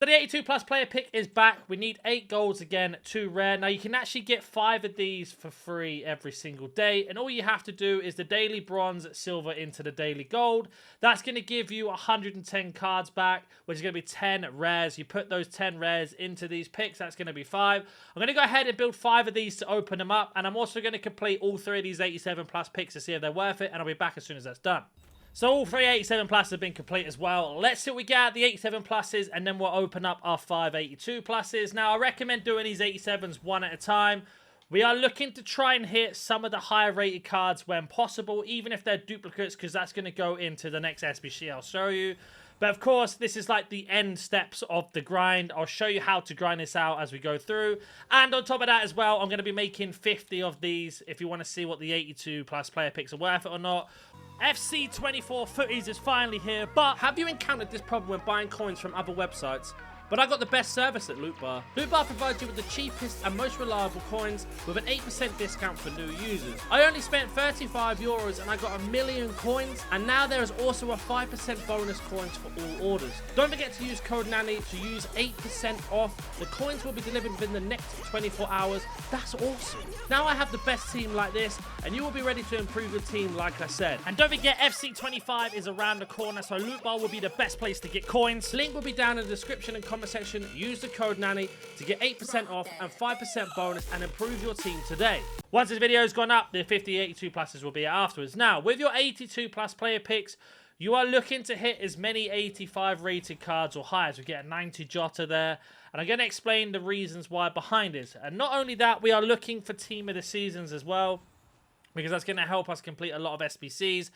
the 82 plus player pick is back. We need 8 golds again, 2 rare. Now you can actually get 5 of these for free every single day. And all you have to do is the daily bronze, silver into the daily gold. That's going to give you 110 cards back, which is going to be 10 rares. You put those 10 rares into these picks. That's going to be 5. I'm going to go ahead and build 5 of these to open them up. And I'm also going to complete all 3 of these 87 plus picks to see if they're worth it. And I'll be back as soon as that's done. So all 3 87 pluses have been complete as well. Let's see what we get at the 87 pluses, and then we'll open up our 5 82 pluses. Now, I recommend doing these 87s one at a time. We are looking to try and hit some of the higher rated cards when possible, even if they're duplicates, because that's going to go into the next SBC I'll show you. But of course, this is like the end steps of the grind. I'll show you how to grind this out as we go through. And on top of that as well, I'm going to be making 50 of these if you want to see what the 82 plus player picks are worth it or not. FC24 Footies is finally here, but have you encountered this problem when buying coins from other websites? But I got the best service at LootBar. LootBar provides you with the cheapest and most reliable coins with an 8% discount for new users. I only spent €35 and I got 1 million coins, and now there is also a 5% bonus coins for all orders. Don't forget to use code NANNY to use 8% off. The coins will be delivered within the next 24 hours. That's awesome. Now I have the best team like this, and you will be ready to improve your team like I said. And don't forget, FC25 is around the corner, so LootBar will be the best place to get coins. Link will be down in the description and comment section. Use the code NANNY to get 8% off and 5% bonus and improve your team today. Once this video's gone up, the 50 82 pluses will be afterwards. Now, with your 82 plus player picks, you are looking to hit as many 85 rated cards or higher. We get a 90 Jota there, and I'm going to explain the reasons why behind this. And not only that, we are looking for team of the seasons as well, because that's going to help us complete a lot of SBCs.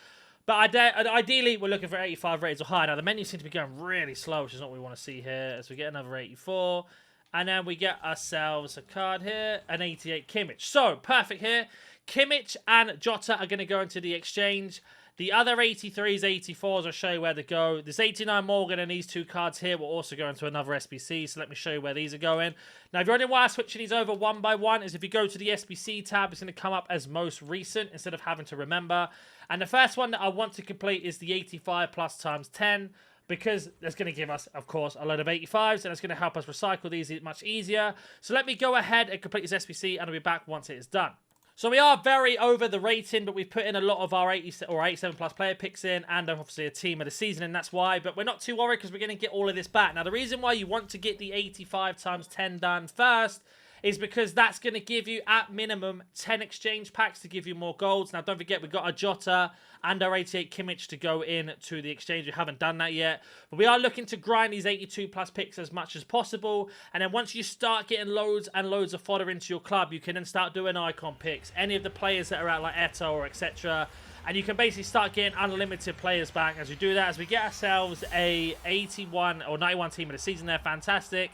But ideally, we're looking for 85 rated or higher. Now, the menu seems to be going really slow, which is not what we want to see here. As we get another 84. And then we get ourselves a card here, an 88 Kimmich. So, perfect here. Kimmich and Jota are going to go into the exchange. The other 83s, 84s, I'll show you where to go. This 89 Morgan and these 2 cards here will also go into another SBC, so let me show you where these are going. Now, if you're wondering why I'm switching these over one by one, is if you go to the SBC tab, it's going to come up as most recent instead of having to remember. And the first one that I want to complete is the 85 plus times 10, because that's going to give us, of course, a load of 85s, and it's going to help us recycle these much easier. So let me go ahead and complete this SBC, and I'll be back once it is done. So we are very over the rating, but we've put in a lot of our 80 or 87 plus player picks in, and obviously a team of the season, and that's why. But we're not too worried because we're going to get all of this back. Now, the reason why you want to get the 85 times 10 done first is because that's going to give you, at minimum, 10 exchange packs to give you more golds. Now, don't forget, we've got a Jota and our 88 Kimmich to go in to the exchange. We haven't done that yet. But we are looking to grind these 82 plus picks as much as possible. And then once you start getting loads and loads of fodder into your club, you can then start doing icon picks. Any of the players that are out like Eto or etc. And you can basically start getting unlimited players back as we do that. As we get ourselves a 81 or 91 team of the season there. Fantastic.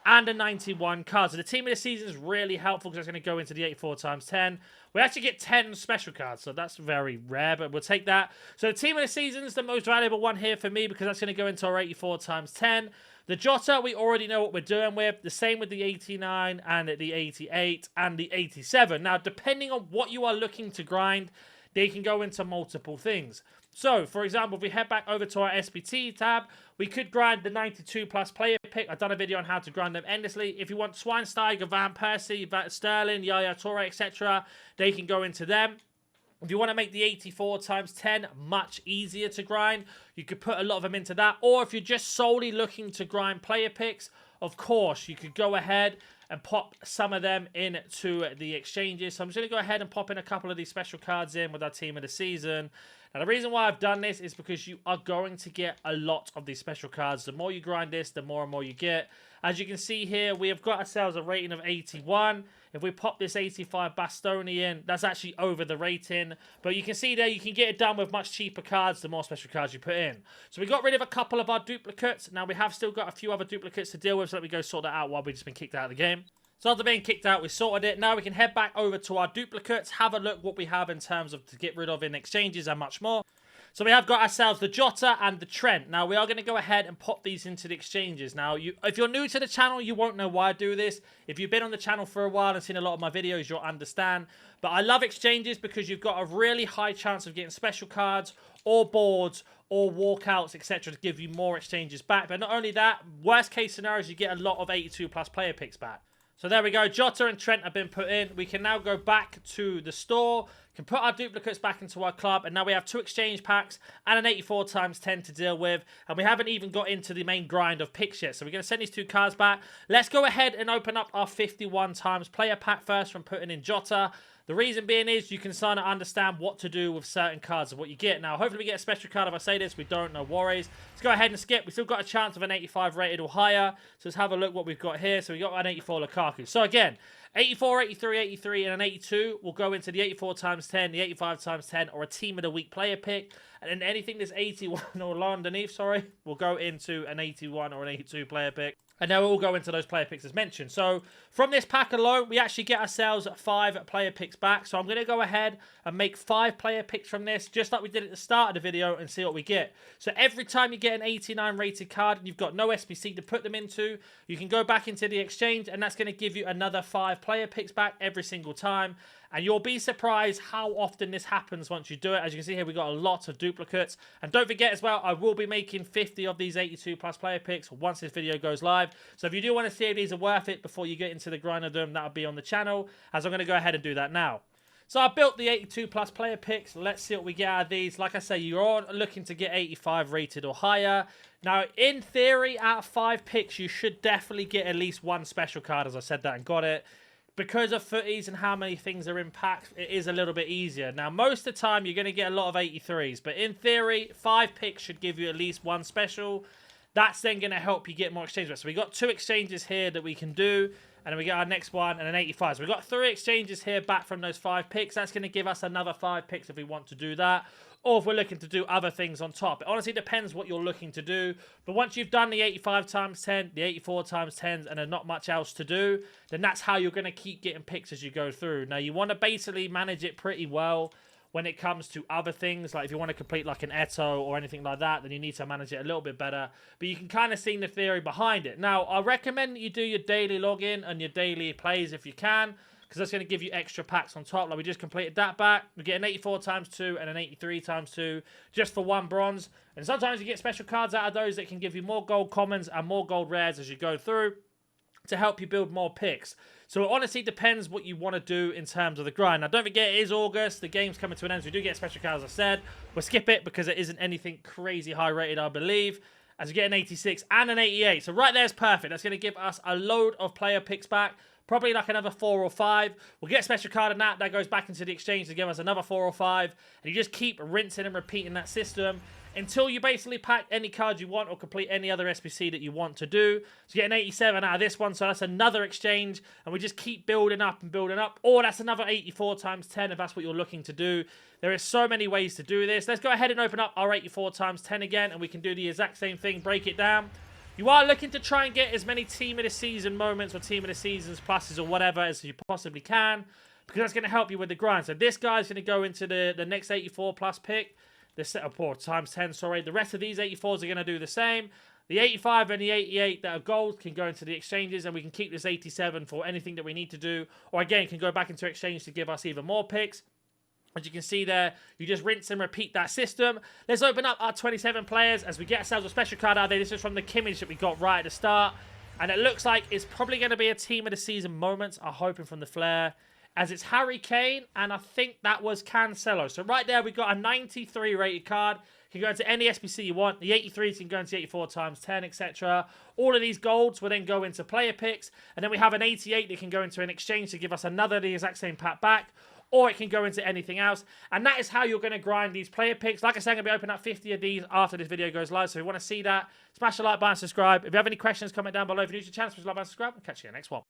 And a 91 card. So the team of the season is really helpful because it's going to go into the 84 times 10. We actually get 10 special cards, so that's very rare, but we'll take that. So the team of the season is the most valuable one here for me because that's going to go into our 84 times 10. The Jota, we already know what we're doing with. The same with the 89 and the 88 and the 87. Now, depending on what you are looking to grind, they can go into multiple things. So, for example, if we head back over to our SBT tab, we could grind the 92 plus player pick. I've done a video on how to grind them endlessly. If you want Schweinsteiger, Van Persie, Sterling, Yaya Toure, etc., they can go into them. If you want to make the 84 times 10 much easier to grind, you could put a lot of them into that. Or if you're just solely looking to grind player picks, of course, you could go ahead and pop some of them into the exchanges. So I'm just going to go ahead and pop in a couple of these special cards in with our team of the season. Now, the reason why I've done this is because you are going to get a lot of these special cards. The more you grind this, the more and more you get. As you can see here, we have got ourselves a rating of 81. If we pop this 85 Bastoni in, that's actually over the rating. But you can see there, you can get it done with much cheaper cards, the more special cards you put in. So we got rid of a couple of our duplicates. Now, we have still got a few other duplicates to deal with, so let me go sort that out while we've just been kicked out of the game. So after being kicked out, we sorted it. Now we can head back over to our duplicates, have a look what we have in terms of to get rid of in exchanges and much more. So we have got ourselves the Jota and the Trent. Now we are going to go ahead and pop these into the exchanges. Now, if you're new to the channel, you won't know why I do this. If you've been on the channel for a while and seen a lot of my videos, you'll understand. But I love exchanges because you've got a really high chance of getting special cards or boards or walkouts, etc. to give you more exchanges back. But not only that, worst case scenarios, you get a lot of 82 plus player picks back. So there we go. Jota and Trent have been put in. We can now go back to the store, can put our duplicates back into our club, and now we have 2 exchange packs and an 84 times 10 to deal with. And we haven't even got into the main grind of picks yet. So we're going to send these 2 cards back. Let's go ahead and open up our 51 times player pack first from putting in Jota. The reason being is you can start to understand what to do with certain cards of what you get. Now, hopefully we get a special card if I say this. We don't, no worries. Let's go ahead and skip. We still got a chance of an 85 rated or higher. So let's have a look what we've got here. So we got an 84 Lukaku. So again, 84, 83, 83, and an 82 will go into the 84 times 10, the 85 times 10, or a team of the week player pick. And then anything that's 81 or underneath, will go into an 81 or an 82 player pick. And now we'll all go into those player picks as mentioned. So from this pack alone, we actually get ourselves 5 player picks back. So I'm going to go ahead and make 5 player picks from this, just like we did at the start of the video, and see what we get. So every time you get an 89 rated card and you've got no SBC to put them into, you can go back into the exchange, and that's going to give you another 5 player picks back every single time. And you'll be surprised how often this happens once you do it. As you can see here, we've got a lot of duplicates. And don't forget as well, I will be making 50 of these 82 plus player picks once this video goes live. So if you do want to see if these are worth it before you get into the grind of them, that'll be on the channel, as I'm going to go ahead and do that now. So I built the 82 plus player picks. Let's see what we get out of these. Like I say, you're all looking to get 85 rated or higher. Now, in theory, out of 5 picks, you should definitely get at least 1 special card, as I said that and got it. Because of footies and how many things are in packs, it is a little bit easier. Now, most of the time, you're going to get a lot of 83s. But in theory, 5 picks should give you at least 1 special. That's then going to help you get more exchanges. So we got 2 exchanges here that we can do. And then we get our next one and an 85. So we've got 3 exchanges here back from those 5 picks. That's going to give us another 5 picks if we want to do that. Or if we're looking to do other things on top. It honestly depends what you're looking to do. But once you've done the 85 times 10, the 84 times 10s, and there's not much else to do, then that's how you're going to keep getting picks as you go through. Now, you want to basically manage it pretty well when it comes to other things. Like if you want to complete like an Eto or anything like that, then you need to manage it a little bit better. But you can kind of see the theory behind it. Now, I recommend that you do your daily login and your daily plays if you can, because that's going to give you extra packs on top. Like we just completed that back. We get an 84 times 2 and an 83 times 2 just for 1 bronze. And sometimes you get special cards out of those that can give you more gold commons and more gold rares as you go through to help you build more picks. So it honestly depends what you want to do in terms of the grind. Now, don't forget, it is August. The game's coming to an end. So we do get special cards, as I said. We'll skip it because it isn't anything crazy high rated, I believe. As you get an 86 and an 88. So right there is perfect. That's going to give us a load of player picks back. Probably like another 4 or 5. We'll get a special card on that. That goes back into the exchange to give us another 4 or 5. And you just keep rinsing and repeating that system until you basically pack any card you want or complete any other SBC that you want to do. So you get an 87 out of this one. So that's another exchange. And we just keep building up and building up. Or that's another 84 times 10 if that's what you're looking to do. There is so many ways to do this. Let's go ahead and open up our 84 times 10 again. And we can do the exact same thing. Break it down. You are looking to try and get as many team of the season moments or team of the seasons pluses or whatever as you possibly can, because that's going to help you with the grind. So this guy's going to go into the next 84 plus pick, the set up or times 10, sorry. The rest of these 84s are going to do the same. The 85 and the 88 that are gold can go into the exchanges, and we can keep this 87 for anything that we need to do. Or again, can go back into exchange to give us even more picks. As you can see there, you just rinse and repeat that system. Let's open up our 27 players as we get ourselves a special card out of there. This is from the Kimmage that we got right at the start. And it looks like it's probably going to be a team of the season moments, I'm hoping, from the Flair. As it's Harry Kane, and I think that was Cancelo. So right there, we got a 93 rated card. Can go into any SBC you want. The 83s can go into 84 times 10, etc. All of these golds will then go into player picks. And then we have an 88 that can go into an exchange to give us another the exact same pack back. Or it can go into anything else. And that is how you're going to grind these player picks. Like I said, I'm going to be opening up 50 of these after this video goes live. So if you want to see that, smash the like button, subscribe. If you have any questions, comment down below. If you're new to the channel, please like, button, subscribe. I'll catch you in the next one.